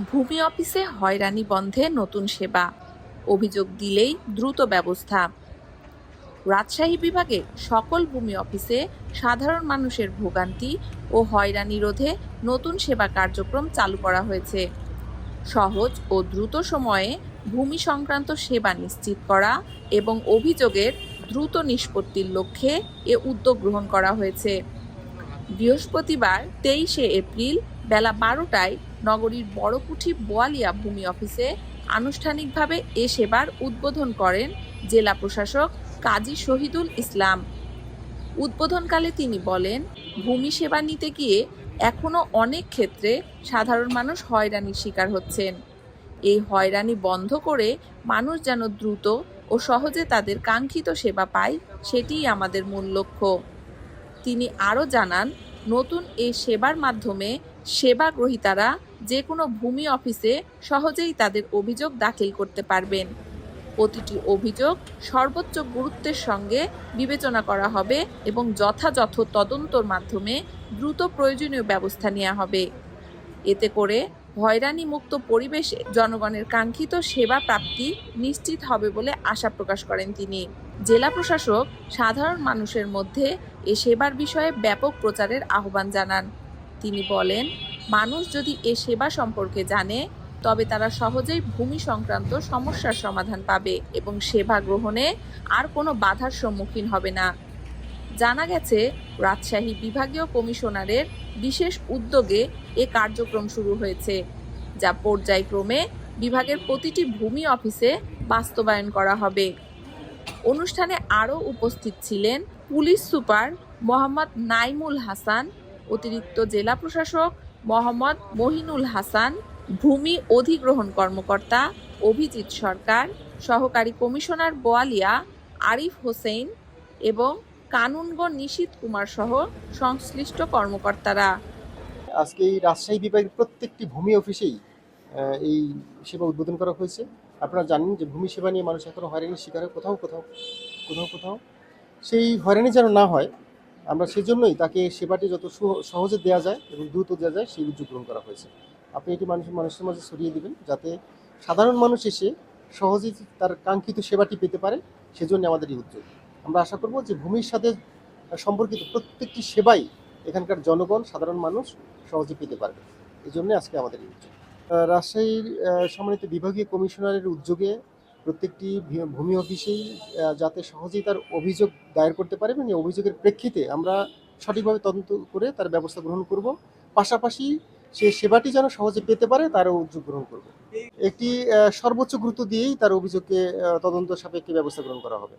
ভূমি অফিসে হয়রানি বন্ধে নতুন সেবা, অভিযোগ দিলেই দ্রুত ব্যবস্থা। রাজশাহী বিভাগে সকল ভূমি অফিসে সাধারণ মানুষের ভোগান্তি ও হয়রানি রোধে নতুন সেবা কার্যক্রম চালু করা হয়েছে। সহজ ও দ্রুত সময়ে ভূমি সংক্রান্ত সেবা নিশ্চিত করা এবং অভিযোগের দ্রুত নিষ্পত্তির লক্ষ্যে এ উদ্যোগ গ্রহণ করা হয়েছে। বৃহস্পতিবার 23শে এপ্রিল বেলা 12টায় নগরীর বড়কুঠি বোয়ালিয়া ভূমি অফিসে আনুষ্ঠানিকভাবে এ সেবার উদ্বোধন করেন জেলা প্রশাসক কাজী শহীদুল ইসলাম। উদ্বোধনকালে তিনি বলেন, ভূমি সেবা নিতে গিয়ে এখনো অনেক ক্ষেত্রে সাধারণ মানুষ হয়রানির শিকার হচ্ছেন। এই হয়রানি বন্ধ করে মানুষ যেন দ্রুত ও সহজে তাদের কাঙ্ক্ষিত সেবা পায়, সেটিই আমাদের মূল লক্ষ্য। তিনি আরও জানান, নতুন এই সেবার মাধ্যমে সেবা গ্রহীতারা যে কোনো ভূমি অফিসে সহজেই তাদের অভিযোগ দাখিল করতে পারবেন। প্রতিটি অভিযোগ সর্বোচ্চ গুরুত্বের সঙ্গে বিবেচনা করা হবে এবং যথাযথ তদন্তর মাধ্যমে দ্রুত প্রয়োজনীয় ব্যবস্থা নেওয়া হবে। এতে করে হয়রানিমুক্ত পরিবেশে জনগণের কাঙ্ক্ষিত সেবা প্রাপ্তি নিশ্চিত হবে বলে আশা প্রকাশ করেন তিনি। জেলা প্রশাসক সাধারণ মানুষের মধ্যে এ সেবার বিষয়ে ব্যাপক প্রচারের আহ্বান জানান। তিনি বলেন, মানুষ যদি এ সেবা সম্পর্কে জানে তবে তারা সহজেই ভূমি সংক্রান্ত সমস্যার সমাধান পাবে এবং সেবা গ্রহণে আর কোনো বাধার সম্মুখীন হবে না। জানা গেছে, রাজশাহী বিভাগীয় কমিশনারের বিশেষ উদ্যোগে এ কার্যক্রম শুরু হয়েছে, যা পর্যায়ক্রমে বিভাগের প্রতিটি ভূমি অফিসে বাস্তবায়ন করা হবে। অনুষ্ঠানে আরও উপস্থিত ছিলেন পুলিশ সুপার মোহাম্মদ নাইমুল হাসান, অতিরিক্ত জেলা প্রশাসক মোহাম্মদ মহিনুল হাসান, ভূমি অধিগ্রহণ কর্মকর্তা অভিজিৎ সরকার, সহকারী কমিশনার বোয়ালিয়া আরিফ হোসেন এবং কানুনগো নিশীথ কুমার সহ সংশ্লিষ্ট কর্মকর্তারা। আজকে এই রাজশাহী বিভাগের প্রত্যেকটি ভূমি অফিসেই এই সেবা উদ্বোধন করা হয়েছে। আপনারা জানেন যে ভূমি সেবা নিয়ে মানুষ এখনও হয়রানির শিকার হয় কোথাও কোথাও কোথাও কোথাও। সেই হয়রানি যেন না হয়, আমরা সেজন্যই তাকে সেবাটি যত সহজে দেওয়া যায় এবং দ্রুত দেওয়া যায় সেই উদ্যোগ গ্রহণ করা হয়েছে। আপনি এটি মানুষের মাঝে ছড়িয়ে দিবেন যাতে সাধারণ মানুষ এসে সহজেই তার কাঙ্ক্ষিত সেবাটি পেতে পারে, সেজন্য আমাদের এই উদ্যোগ। আমরা আশা করব যে ভূমির সাথে সম্পর্কিত প্রত্যেকটি সেবাই এখানকার জনগণ সাধারণ মানুষ সহজে পেতে পারবে। এই জন্যে আজকে আমাদের এই উদ্যোগ। রাজশাহীর সম্মানিত বিভাগীয় কমিশনারের উদ্যোগে প্রত্যেকটি ভূমি অফিসেই যাতে সহজেই তার অভিযোগ দায়ের করতে পারে এবং এই অভিযোগের প্রেক্ষিতে আমরা সঠিকভাবে তদন্ত করে তার ব্যবস্থা গ্রহণ করব। পাশাপাশি সে সেবাটি যেন সহজে পেতে পারে তারও উদ্যোগ গ্রহণ করব। একটি সর্বোচ্চ গুরুত্ব দিয়েই তার অভিযোগকে তদন্ত সাপেক্ষে ব্যবস্থা গ্রহণ করা হবে।